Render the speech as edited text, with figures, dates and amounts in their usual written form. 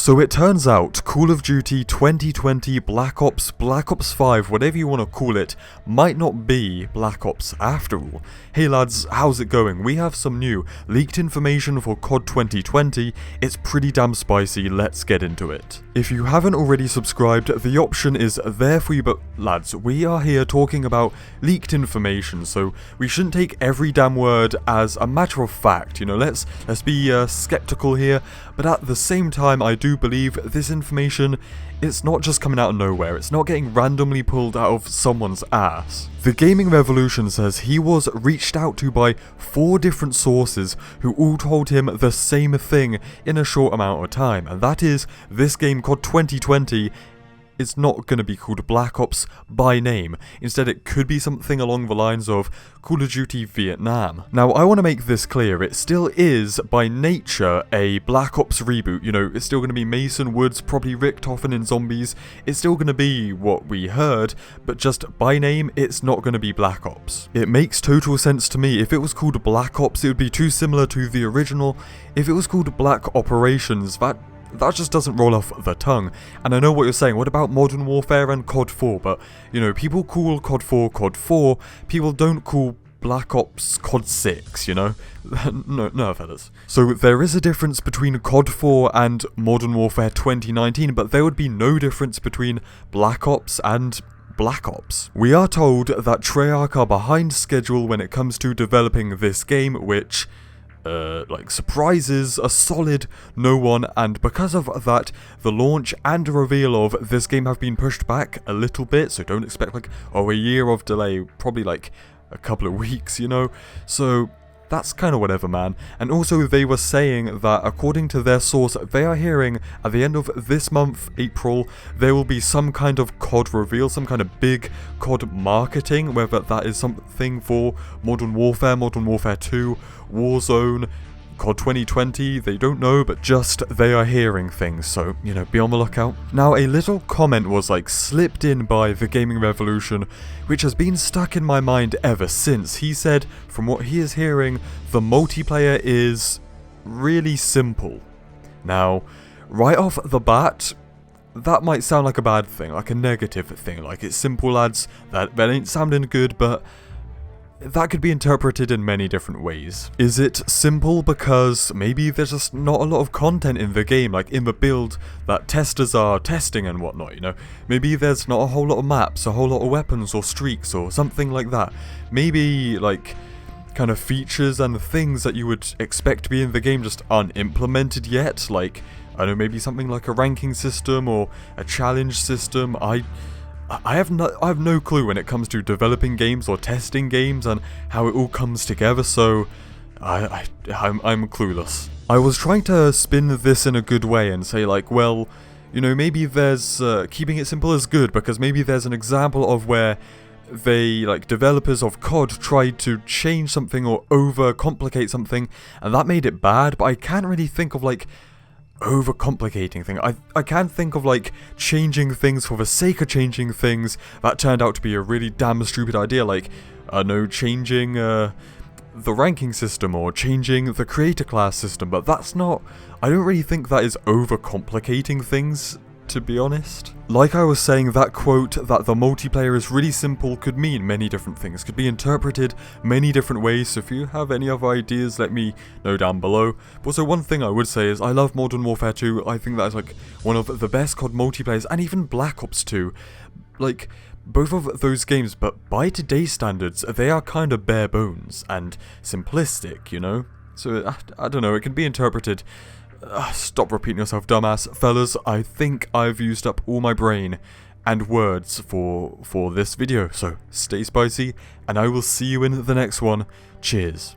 So it turns out Call of Duty 2020 Black Ops 5, whatever you want to call it, might not be Black Ops after all. Hey lads, how's it going? We have some new leaked information for COD 2020. It's pretty damn spicy, let's get into it. If you haven't already subscribed, the option is there for you, but lads, we are here talking about leaked information, so we shouldn't take every damn word as a matter of fact, you know, let's be skeptical here, but at the same time I do believe this information, it's not just coming out of nowhere, it's not getting randomly pulled out of someone's ass. The Gaming Revolution says he was reached out to by 4 different sources who all told him the same thing in a short amount of time, and that is this game COD 2020 it's not going to be called Black Ops by name. Instead, it could be something along the lines of Call of Duty Vietnam. Now, I want to make this clear. It still is, by nature, a Black Ops reboot. You know, it's still going to be Mason Woods, probably Richtofen in zombies. It's still going to be what we heard, but just by name, it's not going to be Black Ops. It makes total sense to me. If it was called Black Ops, it would be too similar to the original. If it was called Black Operations, that just doesn't roll off the tongue. And I know what you're saying, what about Modern Warfare and COD 4? But, you know, people call COD 4, people don't call Black Ops COD 6, you know? no, fellas. So there is a difference between COD 4 and Modern Warfare 2019, but there would be no difference between Black Ops and Black Ops. We are told that Treyarch are behind schedule when it comes to developing this game, which surprises a solid no one, and because of that, the launch and reveal of this game have been pushed back a little bit, so don't expect a year of delay, probably a couple of weeks, you know, so that's kind of whatever, man. And also they were saying that according to their source, they are hearing at the end of this month, April, there will be some kind of COD reveal, some kind of big COD marketing, whether that is something for Modern Warfare, Modern Warfare 2, Warzone, COD 2020, they don't know, but just they are hearing things, so, you know, be on the lookout. Now, a little comment was slipped in by the Gaming Revolution, which has been stuck in my mind ever since. He said, from what he is hearing, the multiplayer is really simple. Now, right off the bat, that might sound like a bad thing, like a negative thing, like it's simple lads, that ain't sounding good, but that could be interpreted in many different ways. Is it simple because maybe there's just not a lot of content in the game, like in the build that testers are testing and whatnot, you know? Maybe there's not a whole lot of maps, a whole lot of weapons or streaks or something like that. Maybe kind of features and things that you would expect to be in the game just aren't implemented yet, like, I don't know, maybe something like a ranking system or a challenge system. I have no clue when it comes to developing games or testing games and how it all comes together, so I'm clueless. I was trying to spin this in a good way and say well, you know, maybe there's, keeping it simple is good, because maybe there's an example of where they, developers of COD tried to change something or overcomplicate something, and that made it bad, but I can't really think of, overcomplicating thing. I can't think of changing things for the sake of changing things that turned out to be a really damn stupid idea, changing the ranking system or changing the creator class system, but that's not, I don't really think that is overcomplicating things, to be honest. Like I was saying, that quote that the multiplayer is really simple could mean many different things, could be interpreted many different ways, so if you have any other ideas, let me know down below. But also, one thing I would say is I love Modern Warfare 2, I think that is one of the best COD multiplayers, and even Black Ops 2. Both of those games, but by today's standards, they are kind of bare bones and simplistic, you know? So, I don't know, it can be interpreted. Stop repeating yourself, dumbass. Fellas, I think I've used up all my brain and words for this video, so stay spicy, and I will see you in the next one. Cheers.